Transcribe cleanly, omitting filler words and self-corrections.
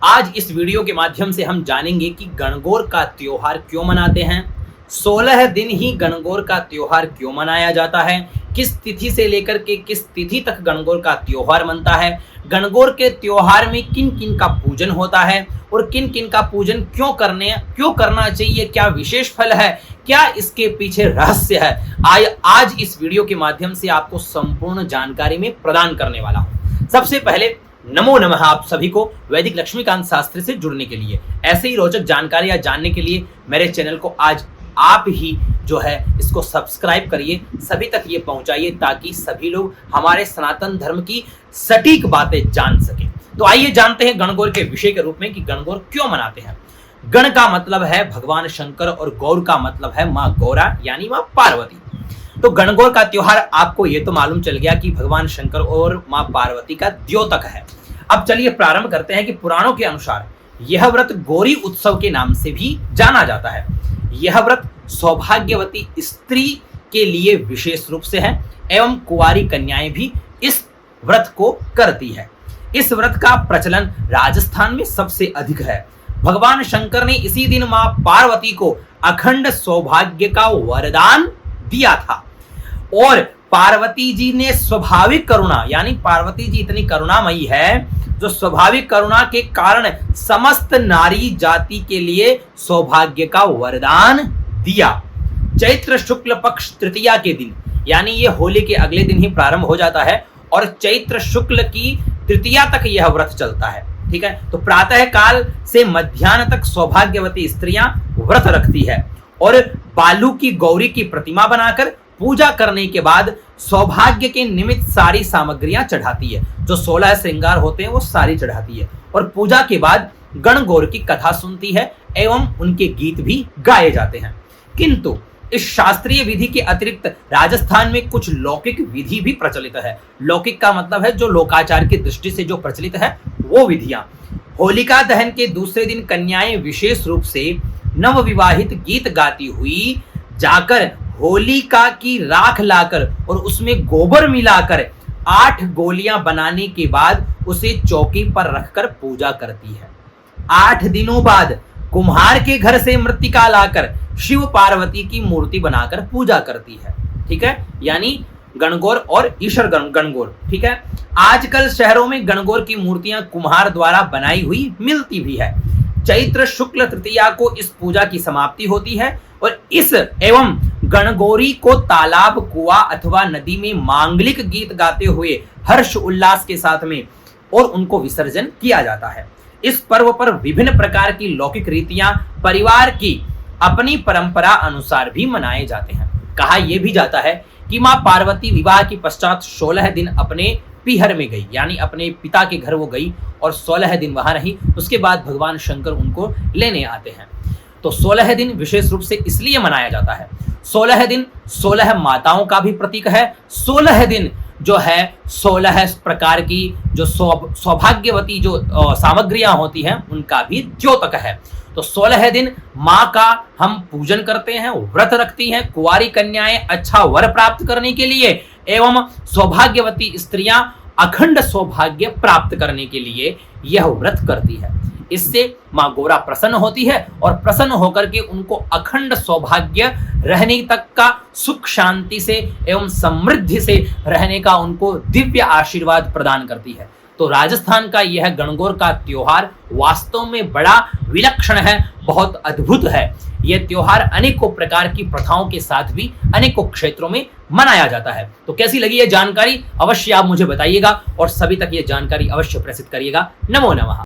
आज इस वीडियो के माध्यम से हम जानेंगे कि गणगौर का त्योहार क्यों मनाते हैं, 16 दिन ही गणगौर का त्योहार क्यों मनाया जाता है, किस तिथि से लेकर के किस तिथि तक गणगौर का त्योहार मनता है, गणगौर के त्योहार में किन किन का पूजन होता है और किन किन का पूजन क्यों करना चाहिए, क्या विशेष फल है, क्या इसके पीछे रहस्य है। आज इस वीडियो के माध्यम से आपको संपूर्ण जानकारी में प्रदान करने वाला हूं। सबसे पहले नमो नमः आप सभी को वैदिक लक्ष्मीकांत शास्त्र से जुड़ने के लिए, ऐसे ही रोचक जानकारियां जानने के लिए मेरे चैनल को आज आप ही जो है इसको सब्सक्राइब करिए, सभी तक ये पहुंचाइए ताकि सभी लोग हमारे सनातन धर्म की सटीक बातें जान सके। तो आइए जानते हैं गणगौर के विषय के रूप में कि गणगौर क्यों मनाते हैं। गण का मतलब है भगवान शंकर और गौर का मतलब है माँ गौरा यानी माँ पार्वती। तो गणगौर का त्योहार आपको ये तो मालूम चल गया कि भगवान शंकर और माँ पार्वती का द्योतक है। अब चलिए प्रारंभ करते हैं कि पुराणों के अनुसार यह व्रत गौरी उत्सव के नाम से भी जाना जाता है। यह व्रत सौभाग्यवती स्त्री के लिए विशेष रूप से है एवं कुंवारी कन्याएं भी इस व्रत को करती है। इस व्रत का प्रचलन राजस्थान में सबसे अधिक है। भगवान शंकर ने इसी दिन मां पार्वती को अखंड सौभाग्य का वरदान दिया था और पार्वती जी ने स्वाभाविक करुणा यानी पार्वती जी इतनी करुणामयी है जो स्वाभाविक करुणा के कारण समस्त नारी जाति के लिए सौभाग्य का वरदान दिया। चैत्र शुक्ल पक्ष तृतीया के दिन यानी ये होली के अगले दिन ही प्रारंभ हो जाता है और चैत्र शुक्ल की तृतीया तक यह व्रत चलता है। ठीक है, तो प्रातः काल से मध्याह्न तक सौभाग्यवती स्त्रियां व्रत रखती है और बालू की गौरी की प्रतिमा बनाकर पूजा करने के बाद सौभाग्य के निमित्त सारी सामग्रियां चढ़ाती है। जो 16 श्रृंगार होते हैं वो सारी चढ़ाती है और पूजा के बाद गणगौर की कथा सुनती है एवं उनके गीत भी गाए जाते हैं। किंतु इस शास्त्रीय विधि के अतिरिक्त राजस्थान में कुछ लौकिक विधि भी प्रचलित है। लौकिक का मतलब है जो लोकाचार की दृष्टि से जो प्रचलित है वो विधियां। होलिका दहन के दूसरे दिन कन्याएं विशेष रूप से नवविवाहित गीत गाती हुई जाकर होलिका की राख लाकर और उसमें गोबर मिलाकर 8 गोलियां बनाने के बाद उसे चौकी पर रखकर पूजा करती है। 8 दिनों बाद कुम्हार के घर से मृत्तिका लाकर शिव पार्वती की मूर्ति बनाकर पूजा करती है। ठीक है, यानी गणगौर और ईश्वर गणगौर। ठीक है, आजकल शहरों में गणगौर की मूर्तियां कुम्हार द्वारा बनाई हुई मिलती भी है। चैत्र शुक्ल तृतीया को इस पूजा की समाप्ति होती है और इस एवं गणगौरी को तालाब, कुआं अथवा नदी में मांगलिक गीत गाते हुए हर्ष उल्लास के साथ में और उनको विसर्जन किया जाता है। इस पर्व पर विभिन्न प्रकार की लौकिक रीतियां परिवार की अपनी परंपरा अनुसार भी मनाए जाते हैं। कहा यह भी जाता है कि मां पार्वती विवाह के पश्चात 16 दिन अपने पीहर में गई यानी अपने पिता के घर वो गई और 16 दिन वहां रही। उसके बाद भगवान शंकर उनको लेने आते हैं। तो 16 दिन विशेष रूप से इसलिए मनाया जाता है। 16 दिन 16 माताओं का भी प्रतीक है। 16 दिन जो है 16 प्रकार की जो सौभाग्यवती जो सामग्रियां होती हैं उनका भी द्योतक है। तो 16 दिन माँ का हम पूजन करते हैं, व्रत रखती हैं कुंवारी कन्याएं अच्छा वर प्राप्त करने के लिए एवं सौभाग्यवती स्त्रियां अखंड सौभाग्य प्राप्त करने के लिए यह व्रत करती है। इससे माँ गौरा प्रसन्न होती है और प्रसन्न होकर के उनको अखंड सौभाग्य रहने तक का सुख शांति से एवं समृद्धि से रहने का उनको दिव्य आशीर्वाद प्रदान करती है। तो राजस्थान का यह गणगौर का त्योहार वास्तव में बड़ा विलक्षण है, बहुत अद्भुत है। यह त्योहार अनेकों प्रकार की प्रथाओं के साथ भी अनेकों क्षेत्रों में मनाया जाता है। तो कैसी लगी यह जानकारी अवश्य आप मुझे बताइएगा और सभी तक यह जानकारी अवश्य प्रेषित करिएगा। नमो नमः।